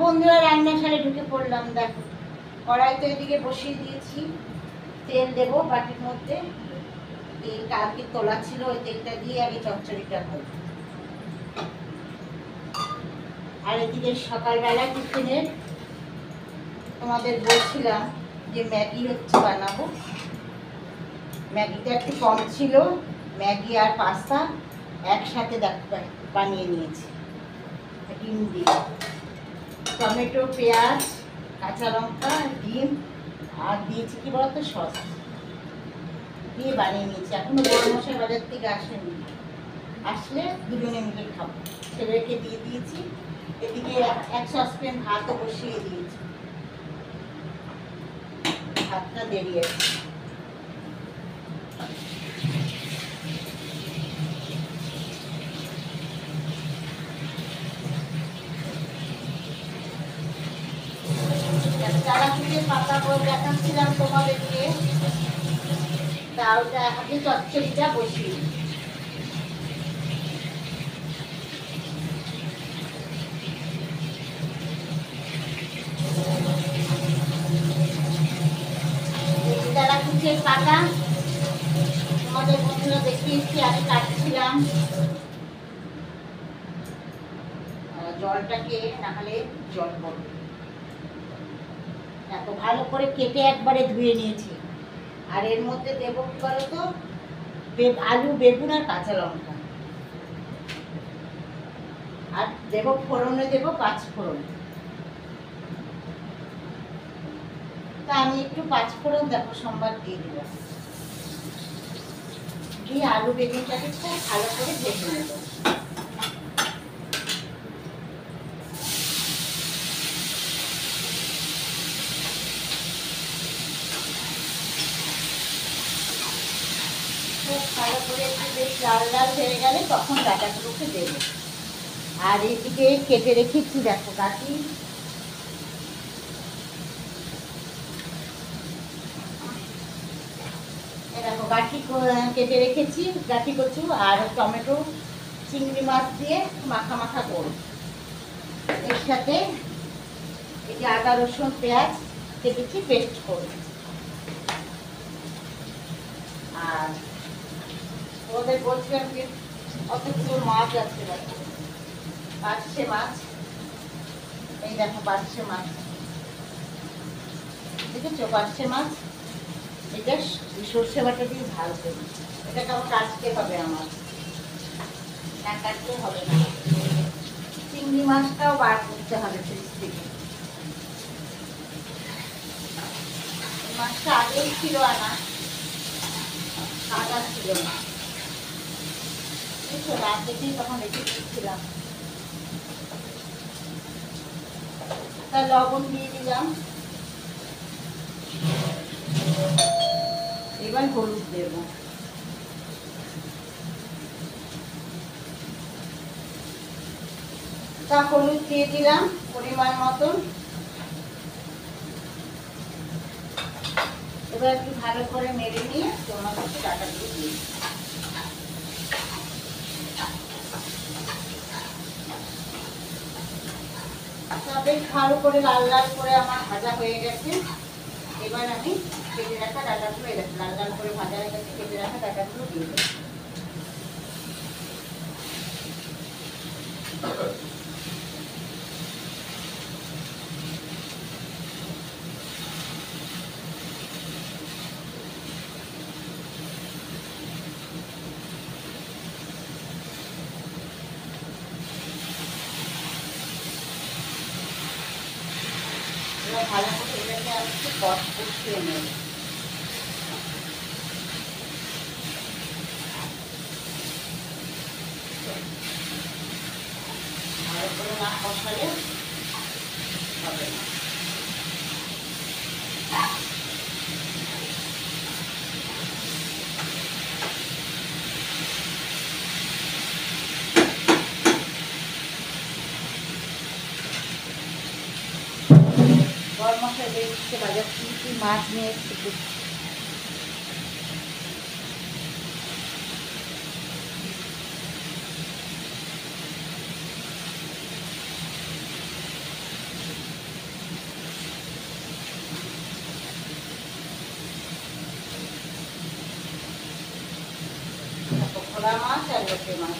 বন্ধুরা রান্নাঘরে ঢুকে পড়লাম। দেখো কড়াই তো এদিকে বসিয়ে দিয়েছি, তেল দেবো বাটির মধ্যে। তেল কালকে তোলা ছিল, ওই তেলটা দিয়ে আগে চচ্চড়িটা করবো। আর এদিকে সকালবেলা টিফিনের তোমাদের বলছিলাম যে ম্যাগি হচ্ছে বানাবো। ম্যাগিটা একটু কম ছিল, ম্যাগি আর পাস্তা একসাথে বানিয়ে নিয়েছি ডিম দিয়ে। টমেটো, পেঁয়াজ, কাঁচা লঙ্কা, ডিম আর দিয়েছি কি বলতো সস দিয়ে বানিয়ে নিয়েছি। এখনো বড় মশাই বাজার থেকে আসেনি, আসলে দুজনে মিলে খাবো। ছেলেকে দিয়ে দিয়েছি। এদিকে এক সসপ্যান ভাতও বসিয়ে দিয়েছি, ভাতটা দেরি আছে। চারাকুটির পাতা বই দেখাচ্ছিলাম তোমাদেরকে, তা ওটা আগে চচ্চড়িটা বসিয়ে চারাকুটির পাতা তোমাদের বন্ধুরা দেখিয়েছি। আমি কাটছিলাম, জলটাকে নাহলে জল পড়বে। এত ভালো করে কেটে একবারে ধুয়ে নিয়েছি। আর এর মধ্যে দেবো কি বলতো, আলু, বেগুন আর কাঁচা লঙ্কা। আর দেবো ফোড়নে, দেবো 5 ফোড়ন। তা আমি একটু 5 ফোড়ন দেখো সোমবার দিয়ে দিলাম, দিয়ে আলু বেগুনটাকে খুব ভালো করে ভেজে নেব। খুব ভালো করে একটু বেশ লাল লাল হয়ে গেলে তখন ডাটাগুলোকে দেবো। আর এদিকে কেটে রেখেছি দেখো গাটি, দেখো গাঠি কেটে রেখেছি, গাঠি কচু আর টমেটো, চিংড়ি মাছ দিয়ে মাখা মাখা করব। এর সাথে এই যে আদা রসুন পেঁয়াজ কেটেছি, পেস্ট করব। আর ওদের বলছিলাম যে অতগুলো মাছ আছে, দেখো পার্শে মাছ, এই দেখো পার্শে মাছ দেখেছো, পার্শে মাছ। এটা সর্ষে বাটা দিয়ে ঝাল করি। এটাকে আমার কাটতে হবে, আমার না কাটতে হবে না। চিংড়ি মাছটাও বার করতে হবে ফ্রিজ থেকে। মাছটা আগেই ছিল আনা, কাটা ছিল না, রাত দেখেই তখন রেখে দিচ্ছিলাম। তা লবণ দিয়ে দিলাম, এবার হলুদ দেব। তা হলুদ দিয়ে দিলাম পরিমাণ মতন। এবার একটু ভালো করে নেড়ে নিয়ে তোমার কাছে ডাটাগুলো দিয়ে বেশ ভালো করে লাল লাল করে আমার ভাজা হয়ে গেছে। এবার আমি কেটে রাখা ডাটাগুলো, লাল লাল করে ভাজা হয়ে গেছে, কেটে রাখা ডাটাগুলো দিয়ে দেবো। ভালো করে এটাকে আমি একটু কষিয়ে নেব। ভালো করে না কষালে হবে না। গরম মশলা দিয়ে দিচ্ছে, বাজার থেকে মাছ নিয়ে এসেছি। ভোলা মাছ আর লোটে মাছ।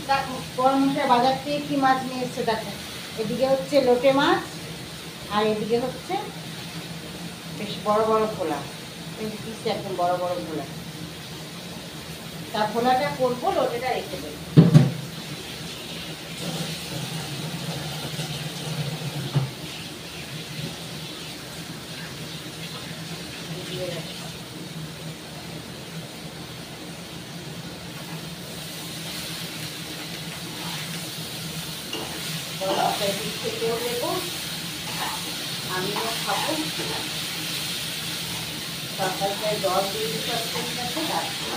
দেখো বড় মশাই বাজার থেকে কি মাছ নিয়ে এসছে দেখো। এদিকে হচ্ছে লোটে মাছ আর এদিকে হচ্ছে বেশ বড় বড় ভোলা, একদম বড় বড় ভোলা। তা ভোলাটা করবো, লোটেটা রেখে দেবো। খেতেও দেবো, আমিও খাবো। সকালটায় জল দিয়ে দিতে রাখবো।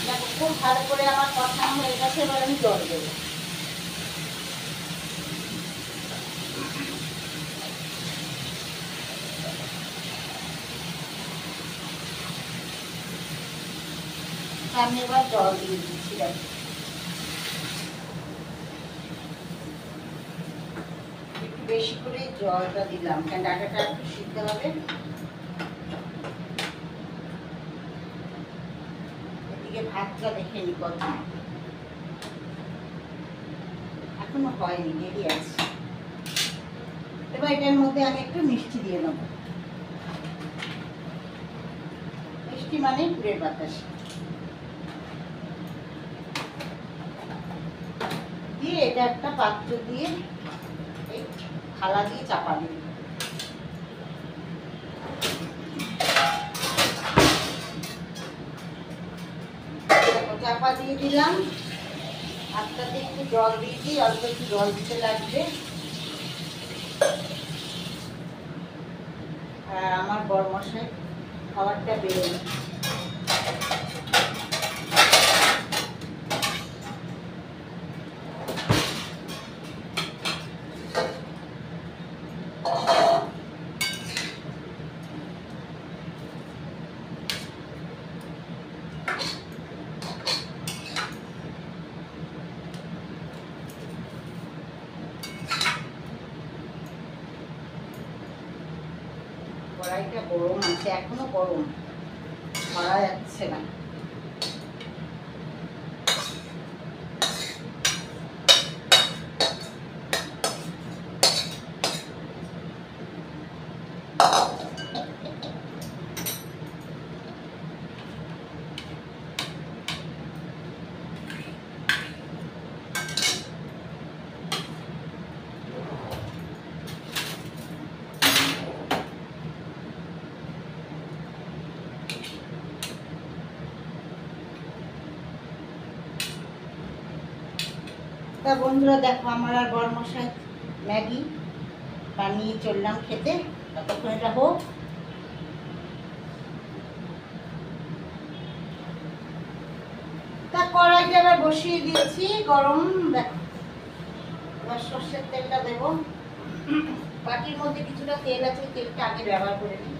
দেখো খুব ভালো করে আমার কথা হয়ে গেছে, এবার আমি জল দেবো। আমি এবার জল দিয়ে দিচ্ছি। দেখো একটু বেশি করে জলটা দিলাম, কারণ ডাটাটা একটু সিদ্ধ হবে। এদিকে ভাতটা দেখে নি কত, এখনো হয়নি, দেরি আছে। এবার এটার মধ্যে আমি একটু মিষ্টি দিয়ে নেব। মিষ্টি মানে গুড়ের বাতাস দিয়ে এটা একটা পাত্র দিয়ে এই থালা দিয়ে চাপা দিই। চাপা দিয়ে দিলাম, হাতটাতে একটু জল দিয়ে দিই, অল্প একটু জল দিতে লাগবে। আর আমার বড় মশাই খাবারটা বেরোয়। কড়াইটা গরম আছে, এখনো গরম, ধরা যাচ্ছে না। তা বন্ধুরা দেখো, আমার আর বড় মশাই ম্যাগি বানিয়ে চললাম খেতে। ততক্ষণ এটা হোক। তা কড়াইটা এবার বসিয়ে দিয়েছি গরম। দেখো এবার সর্ষের তেলটা দেবো। বাটির মধ্যে কিছুটা তেল আছে, তেলটা আগে ব্যবহার করে নিই।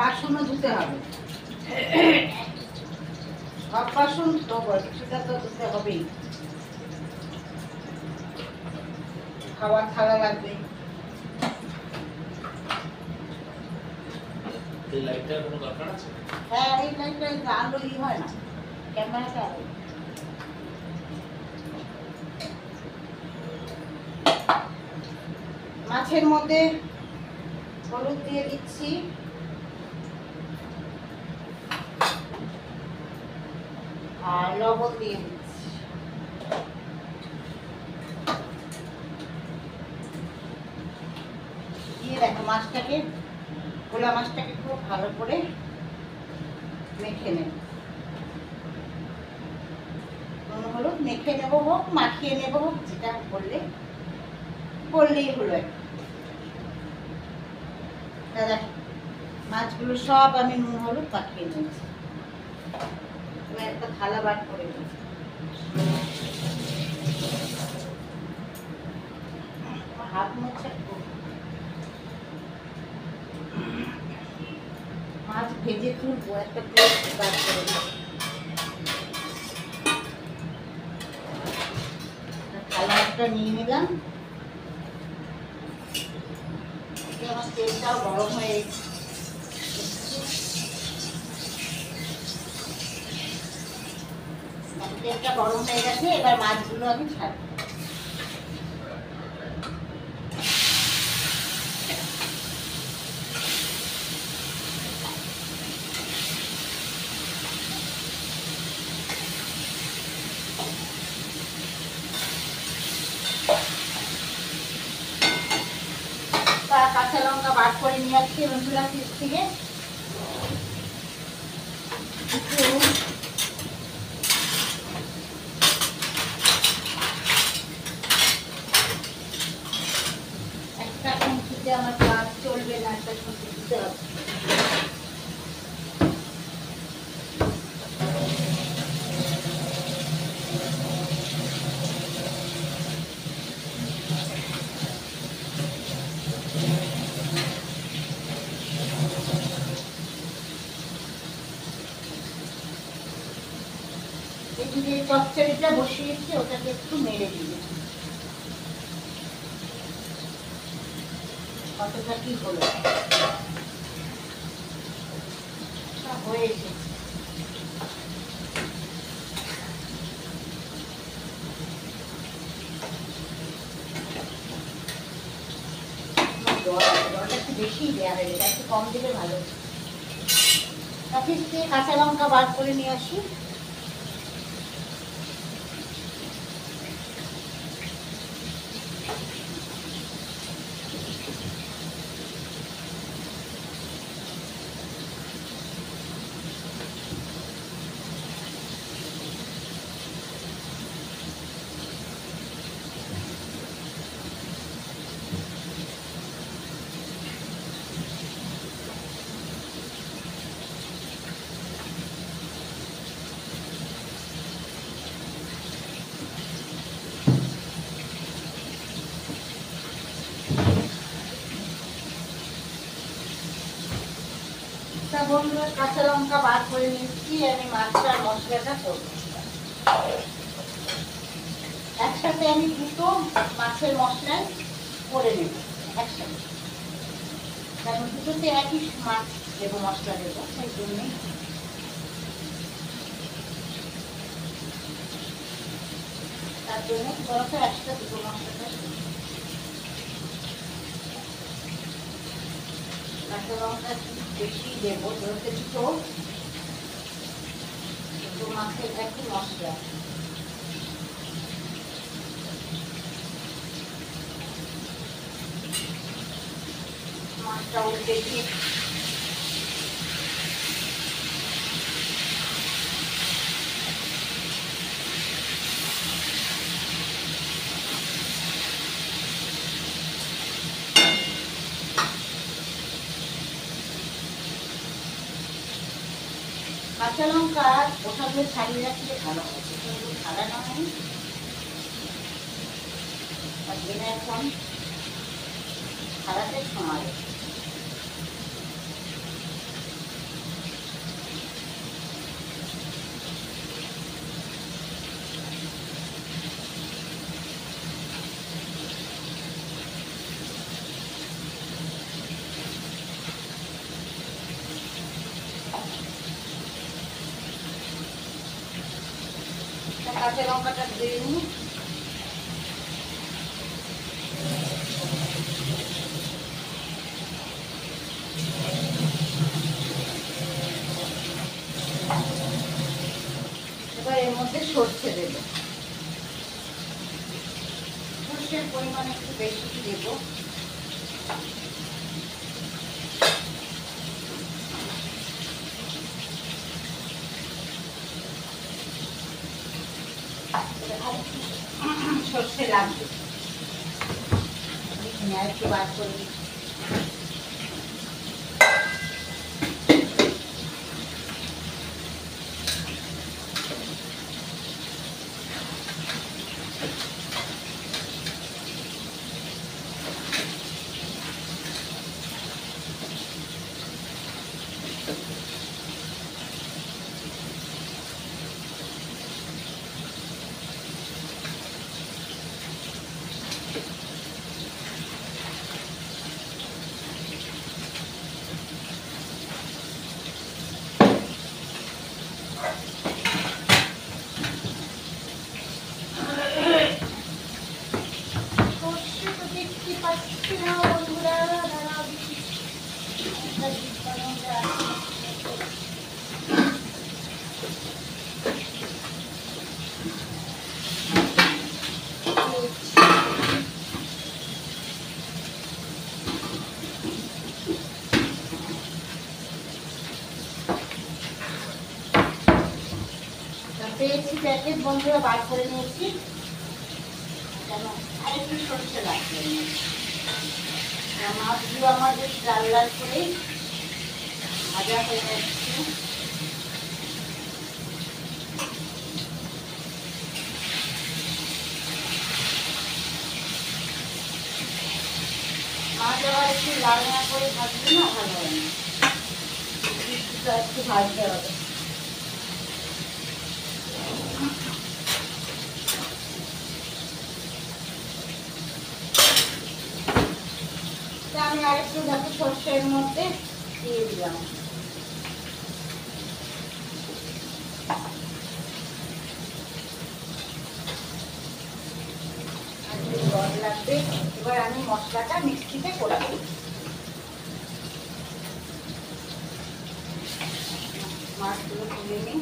বাসনও ধুতে হবে, সব বাসন তো কিছুটা তো ধুতে হবেই। খাবার থালা লাগবে। এই লাইটটার কোনো দরকার আছে? হ্যাঁ, এই লাইটটা আলোই হয় না, ক্যামেরাটা আলো। মাছের মধ্যে হলুদ দিয়ে দিচ্ছি, আর লবণ দিয়ে দিচ্ছি। দিয়ে দেখো মাছটাকে, ভোলা মাছটাকে খুব ভালো করে মেখে নেব। মনে হলুদ মেখে নেবো, হোক মাখিয়ে নেবো, হোক যেটা করলেই হলো। দাদা মাছগুলো সব আমি নুন হলুদ মাখিয়ে নিয়েছি। এবার একটা থালা বার করে নিই। হাত মুছে মাছ ভেজে তুলবো, একটা প্লেট বার করে নিই। থালা একটা নিয়ে নিলাম। আমার তেলটাও গরম হয়ে গেছে। তেলটা গরম হয়ে গেছে, এবার মাছগুলো আমি ছাড়বো। কাঁচা লঙ্কা বার করে নিয়ে আসছি রসুলা ফ্রিজ থেকে। একটা খুঁটিতে আমার কাজ চলবে না, একটা খুঁটি দিতে হবে। যে চচ্চড়িটা বসিয়েছি ওটাকে একটু মেরে দিবে, কতটা কি হলো হয়ে এসেছে। জলটা একটু বেশি দেওয়া হয়ে গেছে, একটু কম দিলে ভালো। কাঁচা লঙ্কা বার করে নিয়ে আসি। বন্ধুরা কাঁচা লঙ্কা বার করে নিচ্ছি, আমি মাছটার মশলাটা করবো একসাথে। আমি দুটো মাছের মশলায় করে নেব একসাথে, কারণ দুটোতে একই মাছ দেবো, মশলা দেবো, সেই জন্যই। তার জন্য বরফ একসাথে দুটো মশলাটা কাঁচা লঙ্কা বেশি দেবো, যেহেতু দুটো মাছের একই মশলা। মাছটা উল্টে দিয়ে কাঁচা লঙ্কা ওটাগুলো ছাড়িয়ে রাখলে ভালো হয়, সেগুলো ছাড়া না হয়। এখন ছাড়াতে সময় কাঁচা লঙ্কাটা দিয়ে নিই। এবার এর মধ্যে সর্ষে দেবো, সর্ষের পরিমাণ একটু বেশি দেবো। সর্ষে লাগবে। এখানে আর একটু বার করে দিই। পেয়েছি প্যাকেট বন্ধুরা, বার করে নিয়েছি। আরেকটু সরষে লাগবে। মাছগুলো আমার বেশ লাল লাল করে ভাজা হয়ে যাচ্ছে। মাছ আবার একটু লাল না করে ভাজলে না ভালো হয় না, একটু ভাজতে হবে। আমি আরেকটু দেখো সর্ষের মধ্যে দিয়ে দিলাম। জল লাগবে। এবার আমি মশলাটা মিক্সিতে করে দেব। মাছগুলো তুলে নিই।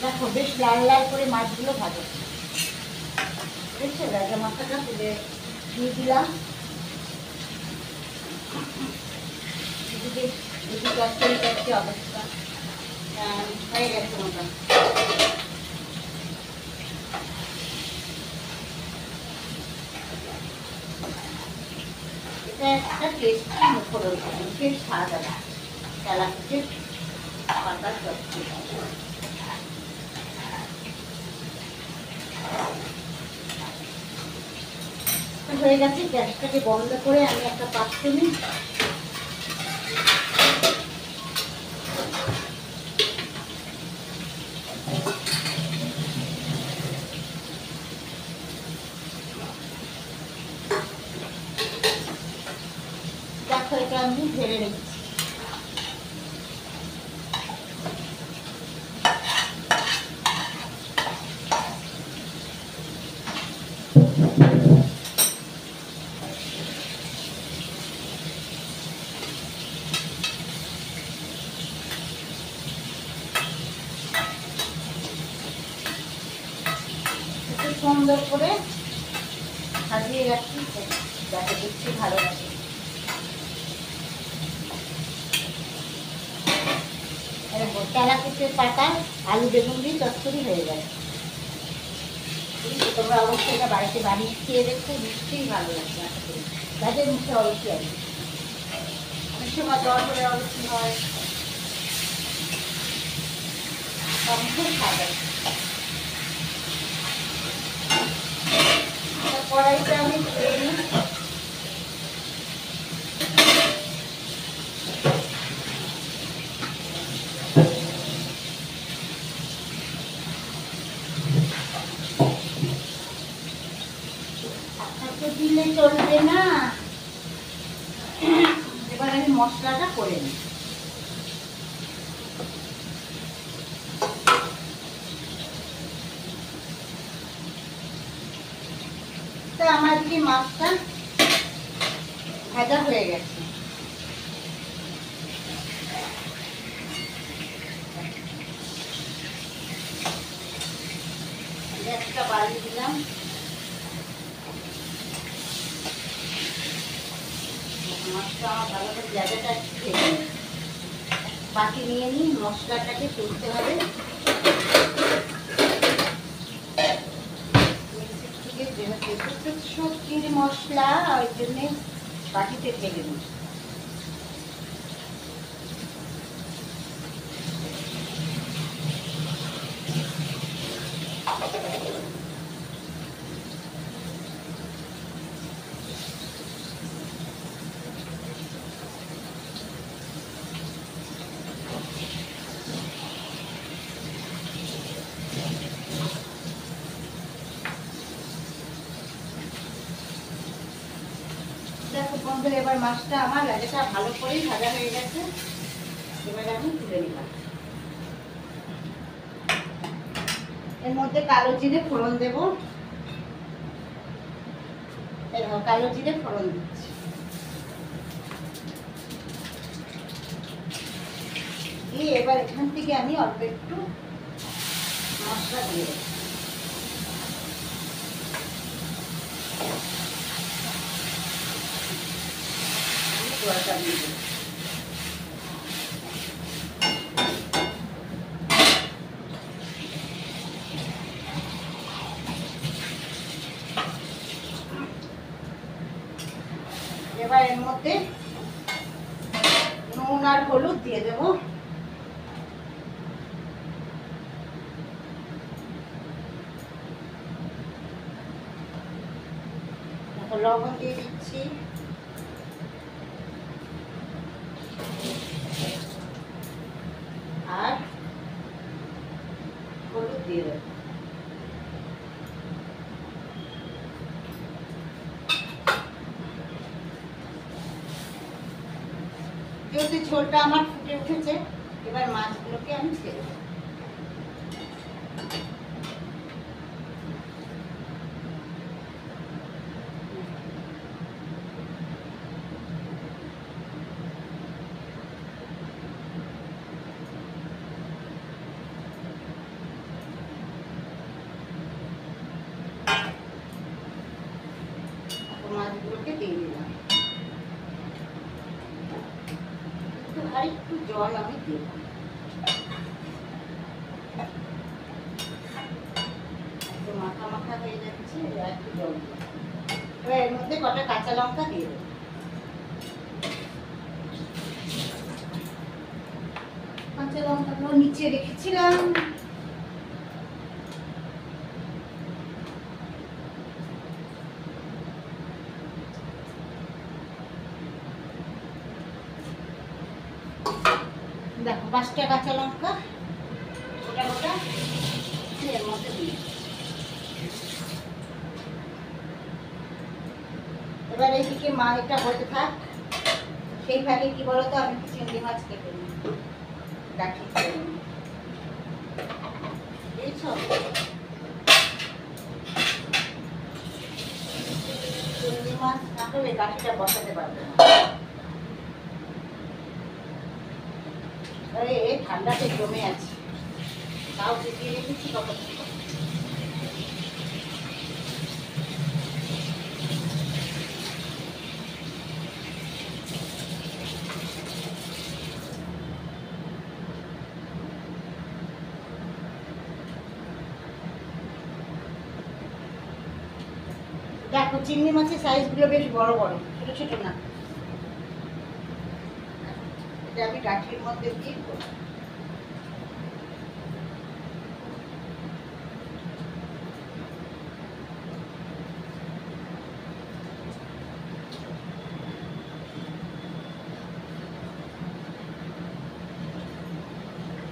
দেখো বেশ লাল লাল করে মাছগুলো ভাজা দেখছে। রাজা মাথাটা তুলে দিয়ে দিলাম। এদিকে অবস্থা হয়ে গেছে মতন। এটা একটা টেস্ট ফোড়ন, বেশ স্বাদ আছে তেলাপিঠের পাতার চচ্চড়ি। হয়ে গেছে। গ্যাসটাকে বন্ধ করে আমি একটা পাত্রে নিই। দেখো এটা আমি ঢেলে নিচ্ছি। সুন্দর করে সাজিয়ে রাখছি যাতে দেখতে ভালো লাগে। তেলাপিঠের পাতা আলু বেগুন দিয়ে চচ্চড়ি হয়ে যায়। তোমরা অবশ্যই এটা বাড়িতে বানিয়ে খেয়ে দেখতে নিশ্চয়ই ভালো লাগবে। আশা করি যাদের মুখে অলসি আছে, অনেক সময় জ্বর হলে অলসি হয়, খুব খাবে। কড়াইটা আমি ধুয়ে নিই। দিলে চলবে না। এবার আমি মশলাটা করে নিই। তা আমার দিকে মাছটা ভাজা হয়ে গেছে। বাড়িয়ে দিলাম। মাছটা ভালো করে জায়গাটা খেয়ে বাকি নিয়ে নিই। মশলাটাকে তুলতে হবে মিক্সির থেকে, যেহেতু সবজির মশলা ওই জন্যে বাটিতে ঢেলে নিই। দেখো বন্ধুরা, এবার মাছটা আমার লাগেটা ভালো করেই ভাজা হয়ে গেছে। এবার আমি তুলে নিলাম। এর মধ্যে কালো জিরে ফোড়ন দেব। এরকম কালো জিরে ফোড়ন দিচ্ছি। দিয়ে এবার এখান থেকে আমি অল্প একটু মশলা দিয়ে দেবো। জলটা দিয়ে দেবো। এবার এর মধ্যে নুন আর হলুদ দিয়ে দেব। লবণ দিয়ে দিচ্ছি। আর হলুদ দিয়ে দেব। যেহেতু ঝোলটা আমার ফুটে উঠেছে, এবার মাছগুলোকে আমি ছেড়ে দেব। মাছগুলোকে দিয়ে দিলাম। আর একটু জল আমি দেব। মাখা মাখা হয়ে যাচ্ছে, একটু জল দেব। এবার এর মধ্যে কটা কাঁচা লঙ্কা দিয়ে দেব। কাঁচা লঙ্কাগুলো নিচে রেখেছিলাম। দেখো 5টা কাঁচা লঙ্কা গোটা গোটা এর মধ্যে দিয়ে। এবার এইদিকে মা এটা হতে থাক, সেই ফাঁকে কি বলতো আমি চিংড়ি মাছ কেটে নিই, ডাকি করে নিই। বুঝছো, চিংড়ি মাছ না হলে ডাকিটা বসাতে পারবে না। আরে ঠান্ডাতে জমে আছে, তাও ভিজিয়ে রেখেছি কখন। দেখো চিংড়ি মাছের সাইজগুলো বেশ বড় বড়, ছোট ছোট না। এটা আমি ডাটির মধ্যে দিয়ে দেবো।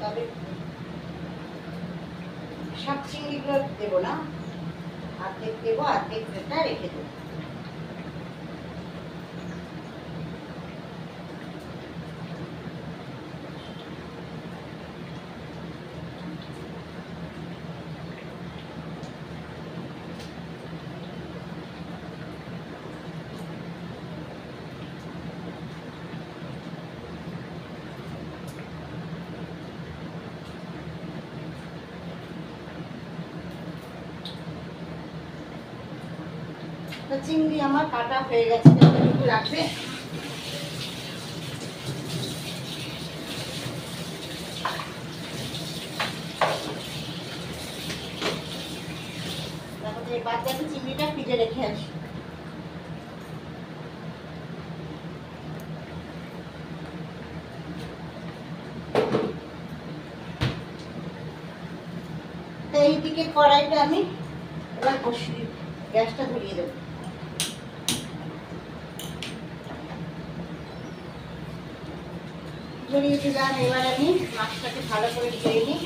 তবে সব চিংড়িগুলো দেবো না, অর্ধেক দেবো, অর্ধেকটা রেখে দেবো। তো চিংড়ি আমার কাটা হয়ে গেছে, একটু রাখবে। তারপরে এই বাদ বাকি চিংড়িটা ফ্রিজে রেখে আসি। এইদিকে কড়াইটা আমি এবার বসিয়ে গ্যাসটা ধরিয়ে দেবো। ধরিয়ে দিলাম। এবার আমি মাছটাকে ভালো করে ধুয়ে নিই।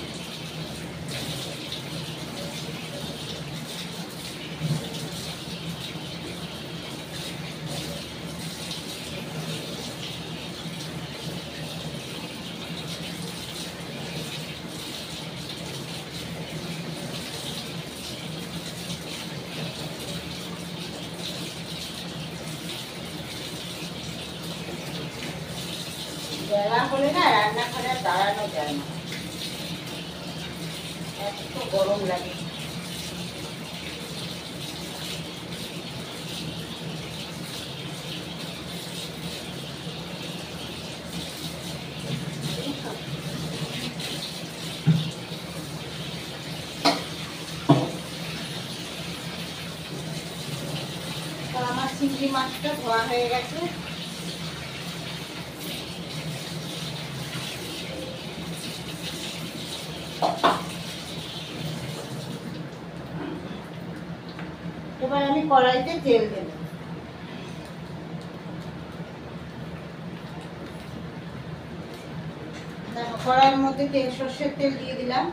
বেলা হলে না রান্নাঘরে আর দাঁড়ানো যায় না, এত গরম লাগে। আমার চিংড়ি মাছটা ধোয়া হয়ে গেছে। এবার আমি কড়াইতে তেল দেব। দেখো কড়াইয়ের মধ্যে সর্ষের তেল দিয়ে দিলাম।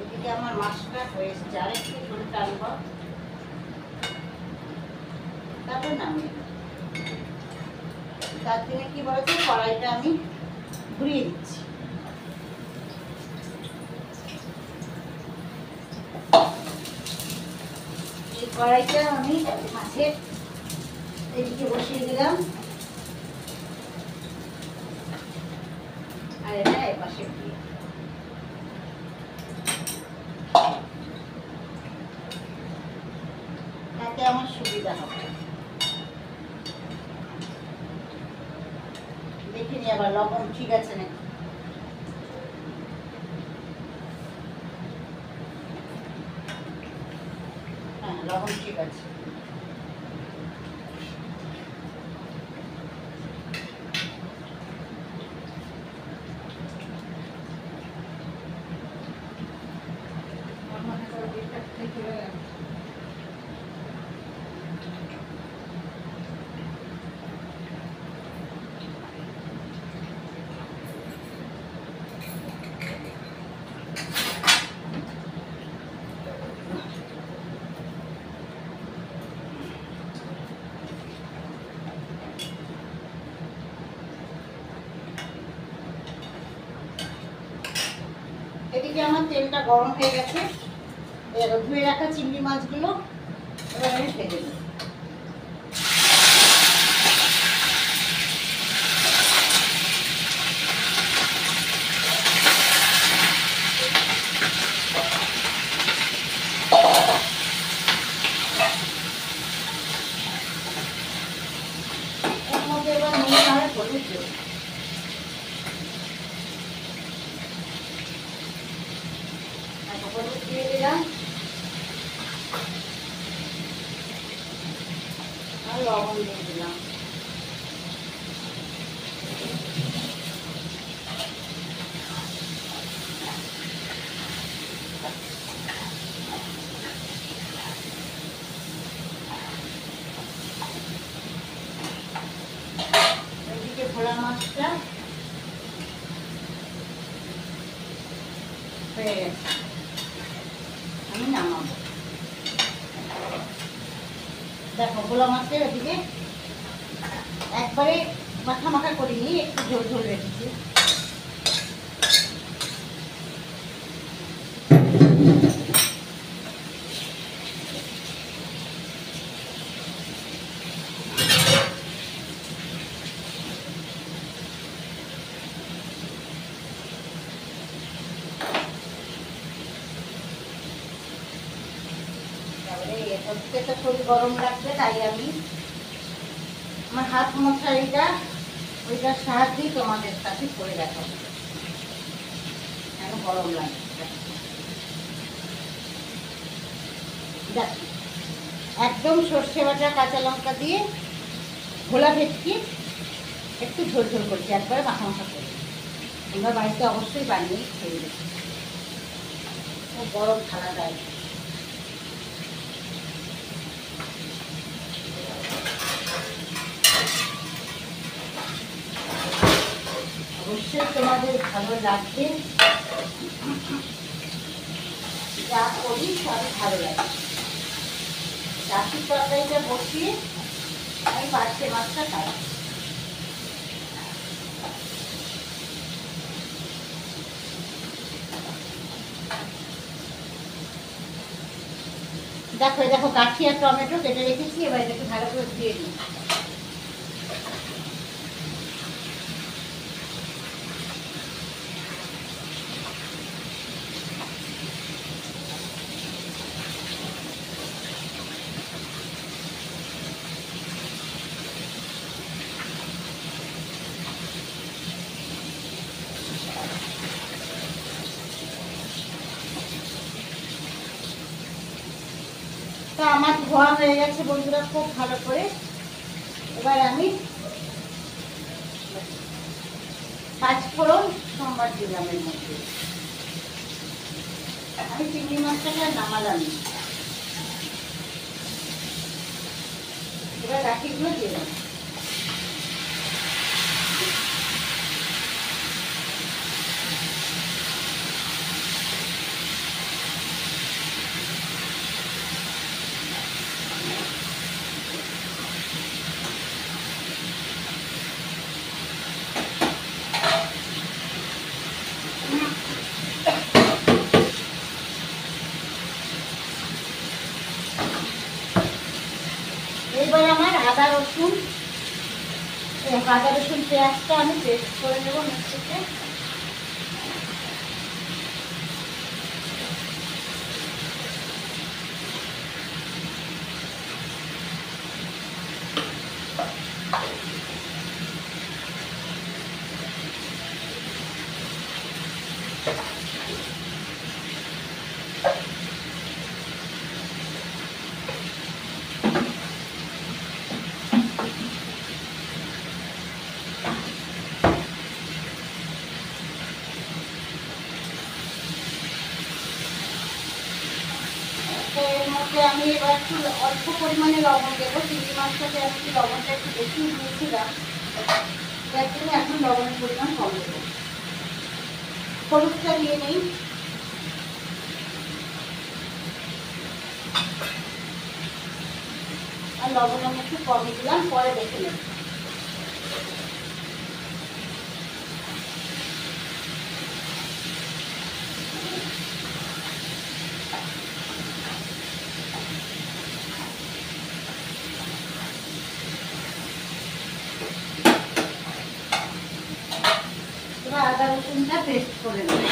এদিকে আমার মাছটা হয়ে এসেছে, আর একটু ঝোল টানব, তারপর নামিয়ে দেব। তার জন্য কি বলতো, কড়াইটা আমি ঘুরিয়ে দিচ্ছি। এই কড়াইটা আমি মাছের এদিকে বসিয়ে দিলাম, আর এটা এপাশে দিয়ে তাতে আমার সুবিধা হবে। দেখে নি আবার লবণ ঠিক আছে নাকি। হ্যাঁ, লবণ ঠিক আছে। এদিকে আমার তেলটা গরম হয়ে গেছে। এবার ধুয়ে রাখা চিংড়ি মাছগুলো এবার আমি ভেজে দেব। এর মধ্যে এবার নুন আর হলুদ দেব। হলুদ দিয়ে দিলাম আর লবণ দিয়ে দিলাম। এদিকে ভোলা মাছটা হয়ে গেছে, আমি নামাবো। দেখো ভোলা মাছের এদিকে একবারে মাখা মাখা করিনি, একটু ঝোল ঝোল রেখেছি। ওদিকে তো খুবই গরম লাগবে, তাই আমি আমার হাত মশারিটা ওইটার সাহায্যেই তোমাদের সাথে করে দেখাবো কেন গরম লাগে। দেখ, একদম সর্ষে বাটা কাঁচা লঙ্কা দিয়ে ভোলা ভেটকি একটু ঝোল ঝোল করছি, একবারে মাখা মাখা করে। তোমরা বাড়িতে অবশ্যই বানিয়ে খেয়ে দেবে। খুব গরম থালা দেয়। অবশ্যই তোমাদের ভালো লাগবে, যা করি সব ভালো লাগে। চাষির তরকারিটা বসিয়ে আমি পার্শে মাছটা খাই। দেখো দেখো কাঠি আর টমেটো কেটে রেখেছি, এবার এটাকে ভালো করে ধুয়ে নিই। তো আমার ধোয়া হয়ে গেছে বন্ধুরা খুব ভালো করে। এবার আমি 5 ফোড়ন সোমবার দিলাম এর মধ্যে। আমি চিংড়ি মাছটাকে আর নামালাম না। এবার রাখিগুলো দিয়ে দেবো। এইবার আমার আদা রসুন পেঁয়াজটা আমি পেস্ট করে নেবো মিক্সিতে। এর মধ্যে আমি এবার একটু অল্প পরিমাণে লবণ দেবো। চিংড়ি মাছটাতে আমি লবণটা একটু বেশি দিয়েছিলাম, যার জন্য এখন লবণের পরিমাণ কম দেবো। হলুদটা দিয়ে নিই। আর লবণ আমি একটু কমই দিলাম, পরে দেখে নেব। এবার আদা রসুনটা পেস্ট করে নেব।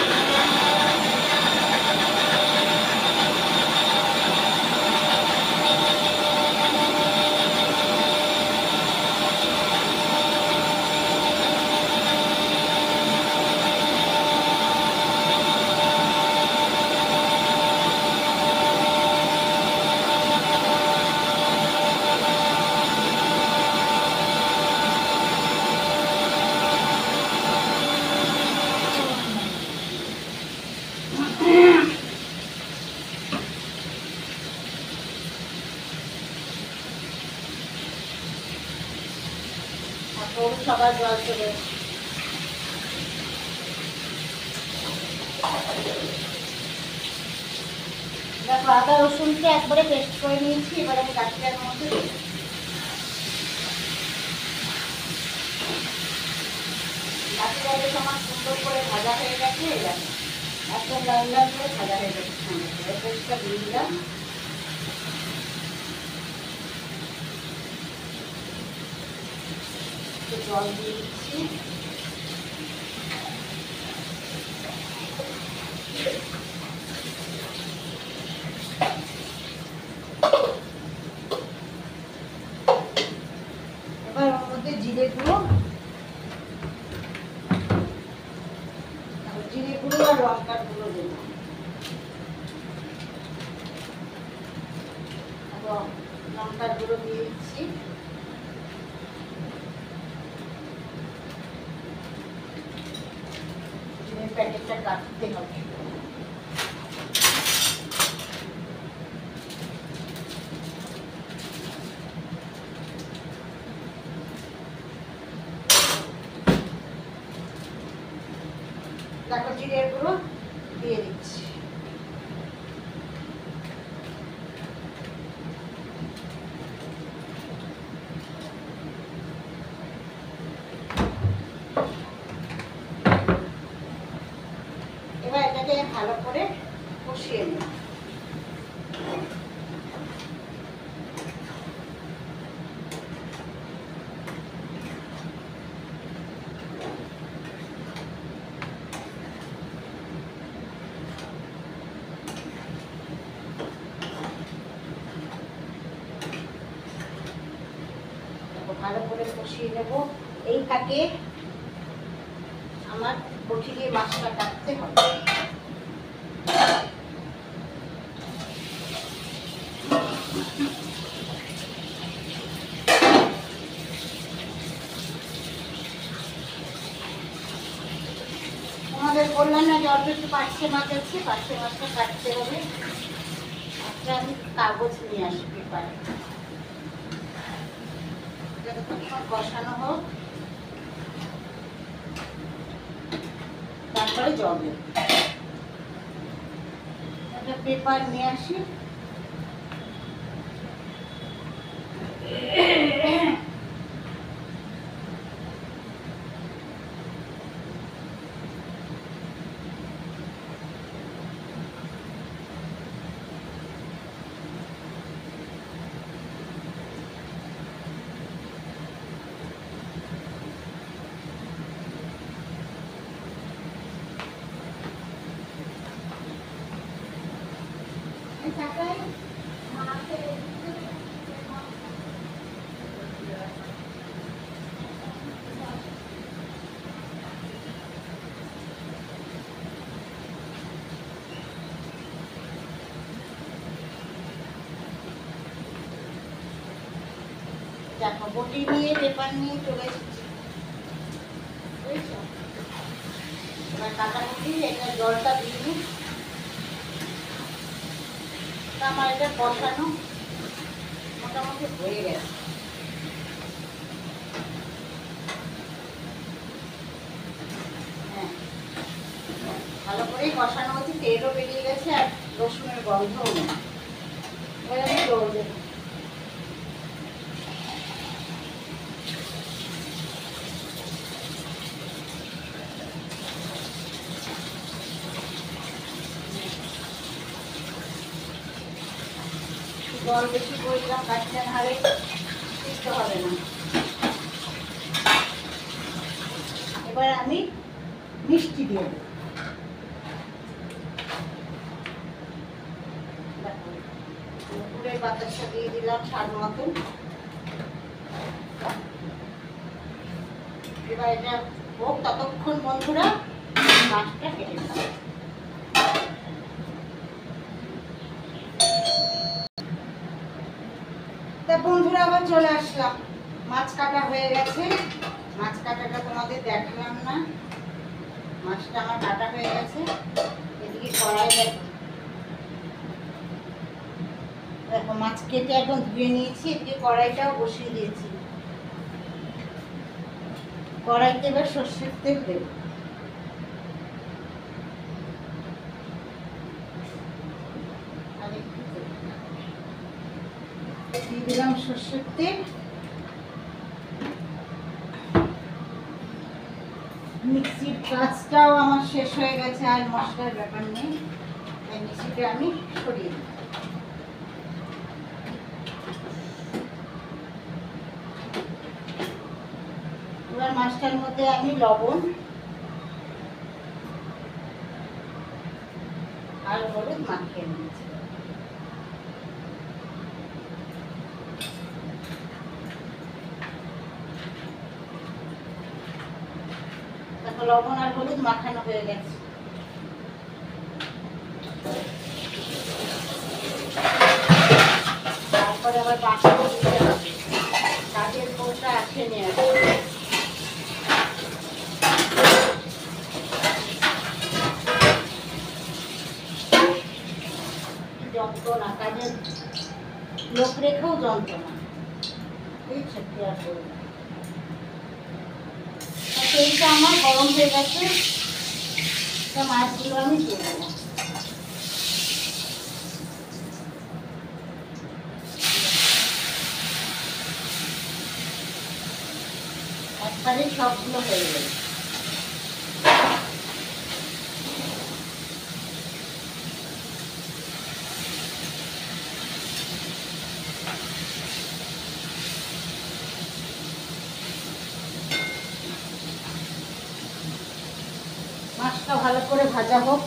সবার জল চলে দেখো, আদা রসুনকে একবারে পেস্ট করে নিয়েছি। এবার আমি কাঠিটার মধ্যে কাঠিটাকে আমার সুন্দর করে ভাজা হয়ে গেছে। একদম লাল লাল করে ভাজা হয়ে গেছে। পেস্টটা দিয়ে দিলাম। জল দিয়ে দিচ্ছি। লঙ্কার গুঁড়ো দেবো। লঙ্কার গুঁড়ো দিয়ে দিচ্ছি। প্যাকেটটা কাটতে হবে। দেখো জিরের গুঁড়ো দিয়ে দিচ্ছি। এবার এটাকে ভালো করে কষিয়ে নেব। ভালো করে কষিয়ে নেব। এই ফাঁকে আমার বটি দিয়ে মাছটা কাটতে হবে। আমাদের বললাম না যে অল্প একটু পার্শে মাছ আছে, পার্শে মাছটা কাটতে হবে। আচ্ছা, আমি কাগজ নিয়ে আসি পেপারে। কষানো হোক, তারপরে জল দেব। একটা পেপার নিয়ে আসি। দেখো বটি নিয়ে পেপার নিয়ে চলে এসেছি, বুঝেছো? এবার কাটাকুটি এটা জলটা দিয়ে দিই। আমার এটা কষানো মোটামুটি হয়ে গেছে। হ্যাঁ, ভালো করেই কষানো হচ্ছে, তেলও বেরিয়ে গেছে আর রসুনের গন্ধও নেই। এবার আমি জল দেবো। জল বেশি করে দিলাম, কাটতে হারে সিদ্ধ হবে না। এবার আমি মিষ্টি দিয়ে দেবো। পুরের বাতাসা দিয়ে দিলাম স্বাদ মতন। এবার এটা হোক, ততক্ষণ বন্ধুরা মাছটা কেটে দিলাম। বন্ধুরা আবার চলে আসলাম, মাছ কাটা হয়ে গেছে। মাছ কাটাটা তোমাদের দেখালাম না, মাছটা আমার কাটা হয়ে গেছে। এদিকে কড়াই দেখো, দেখো মাছ কেটে একদম ধুয়ে নিয়েছি। এদিকে কড়াইটাও বসিয়ে দিয়েছি। কড়াইতে এবার সর্ষের তেল দেব। দিয়ে দিলাম সর্ষের তেল। মিক্সির কাজটাও আমার শেষ হয়ে গেছে, আর মশলার ব্যাপার নেই, তাই মিক্সিটা আমি সরিয়ে দিই। এবার মাছটার মধ্যে আমি লবণ আর হলুদ মাখিয়ে নিয়েছি। লবণ আর হলুদ মাখানো হয়ে গেছে। তারপরে আবার বাকি দিতে হবে, কাজের পোটা আছে নিয়ে আসবে। যন্ত্রণা, কাজের লোক রেখেও যন্ত্রণা, এই সত্যি আর করবো। তেলটা আমার গরম হয়ে গেছে, মাছগুলো আমি দিয়ে দেবো। একবারে সবগুলো হয়ে গেল। মাছটা ভালো করে ভাজা হোক,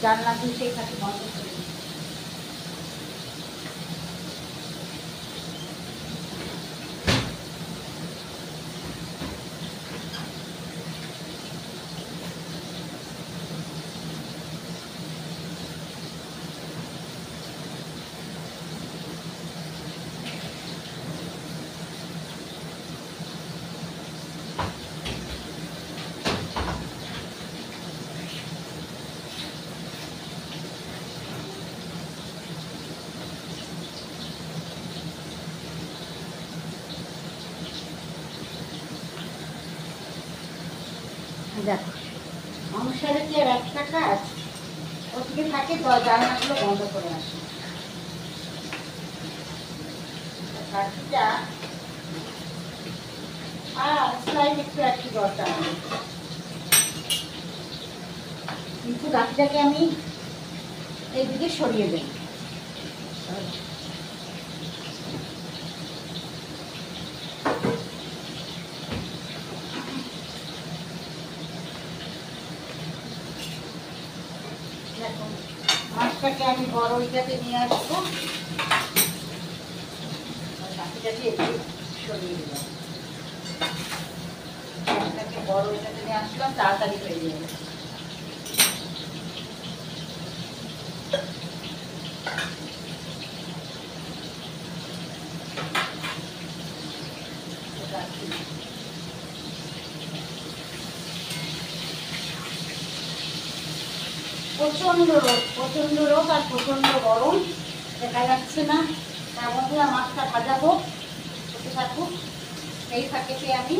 জানলা দিয়ে সেই খাতে বন্ধ করে দিই। দেখো সংসারে কি আর একটা কাজ, ওদিকে থাকে জানলাগুলো বন্ধ করে আসে। কাঠিটা আর স্লাইড একটু একটু দরকার, কিন্তু কাঠিটাকে আমি এইদিকে সরিয়ে দেব। মাছটাকে আমি বড় ওইটাতে নিয়ে আসবো, কাঠিটাকে একটু সরিয়ে দিলাম। মাছটাকে বড় ওইটাতে নিয়ে আসলাম, তাড়াতাড়ি হয়ে যাবে। প্রচন্ড রোদ আর প্রচন্ড গরম, দেখা যাচ্ছে না। তার মধ্যে মাছটা ভাজা হোক, হতে থাকুক, সেই ফাঁকেতে আমি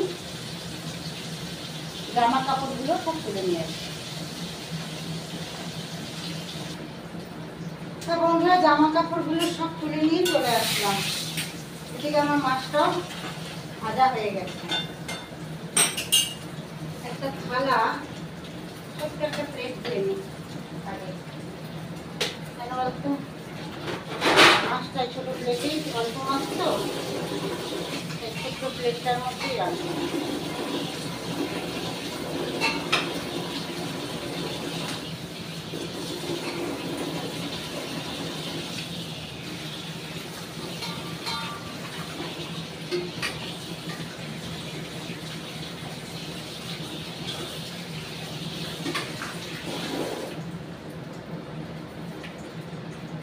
জামা কাপড়গুলো সব তুলে নিয়ে আসি। তা বন্ধুরা, জামা কাপড়গুলো সব তুলে নিয়ে চলে আসলাম। এদিকে আমার মাছটাও ভাজা হয়ে গেছে। একটা থালা, ছোট্ট একটা প্লেট দিয়ে নিই আগে, কেন বলতো মাছটা ছোট প্লেটেই, অল্প মাছ তো, ছোট্ট প্লেটটার মধ্যেই রাখবো।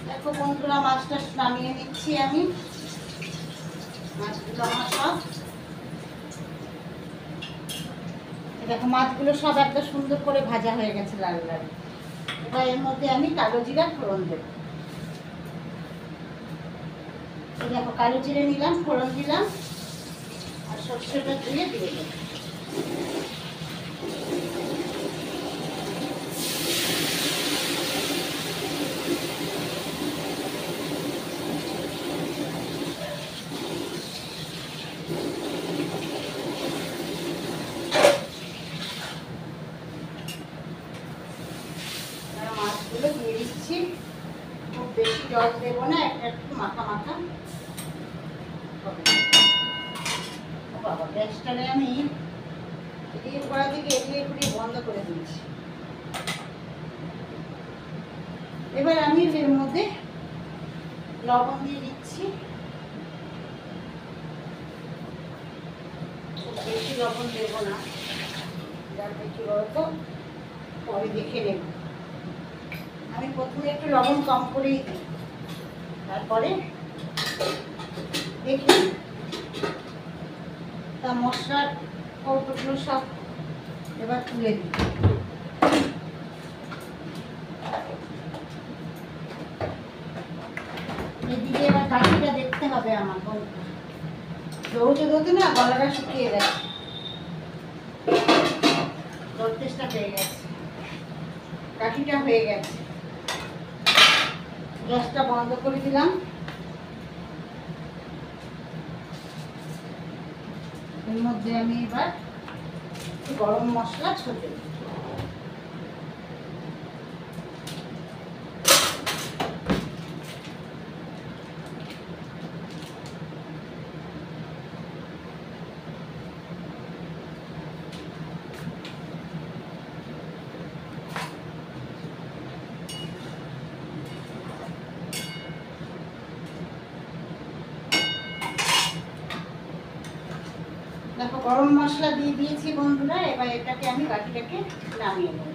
দেখো বন্ধুরা, মাছটা নামিয়ে নিচ্ছি আমি। মাছগুলো আমার সব, দেখো মাছগুলো সব একটা সুন্দর করে ভাজা হয়ে গেছে লাল লাল। এবার এর মধ্যে আমি কালো জিরা ফোড়ন দেব। দেখো কালো জিরে নিলাম, ফোড়ন দিলাম, আর সর্ষেটা দিয়ে দেবো। মাছগুলো দিয়ে দিচ্ছি, খুব বেশি জল দেবো না, একটু মাখা মাখা হবে। বাবা, গ্যাসটারে আমি এদিকে কড়া থেকে এদিকে ঘুরিয়ে বন্ধ করে দিয়েছি। এবার আমি এর মধ্যে লবণ দিয়ে দিচ্ছি, খুব বেশি লবণ দেবো না, যার বেশি বলতো পরে দেখে নেব। আমি প্রথমে একটু লবণ কম করেই দিই, তারপরে দেখি তা মশলার কৌটোগুলো সব এবার তুলে দিই। এদিকে এবার কাঠিটা দেখতে হবে আমার বন্ধুরা, দৌড়তে দৌড়তে না গলাটা শুকিয়ে গেছে, দৌড়তেটা পেয়ে গেছে, কাঠিটা হয়ে গেছে। গ্যাসটা বন্ধ করে দিলাম। এর মধ্যে আমি এবার গরম মশলা ছড়িয়ে দিই। দেখো গরম মশলা দিয়ে দিয়েছি বন্ধুরা, এবার এটাকে আমি কাঠিটাকে নামিয়ে নেব।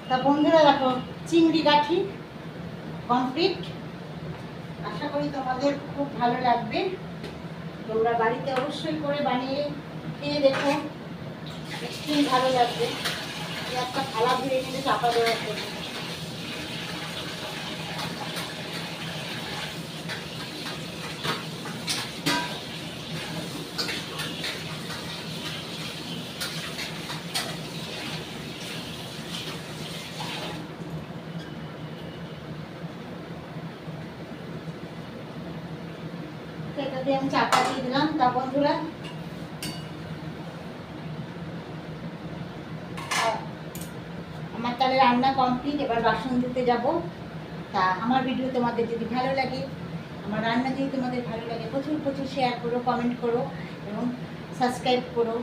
তা বন্ধুরা দেখো চিংড়ি কাঠি কমপ্লিট। আশা করি তোমাদের খুব ভালো লাগবে, তোমরা বাড়িতে অবশ্যই করে বানিয়ে খেয়ে দেখো, একটু ভালো লাগবে। একটা থালা ধুয়ে নিলে চাপা দেওয়ার জন্য। এটা দিয়ে আমি চাপা দিয়ে দিলাম। তা বন্ধুরা আমার তাহলে রান্না কমপ্লিট, এবার বাসন ধুতে যাব। তা আমার ভিডিও তোমাদের যদি ভালো লাগে, আমার রান্না যদি তোমাদের ভালো লাগে, প্রচুর প্রচুর শেয়ার করো, কমেন্ট করো এবং সাবস্ক্রাইব করো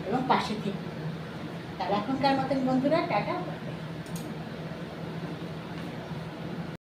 এবং পাশে থেকে। তাহলে এখনকার মতন বন্ধুরা টাটা।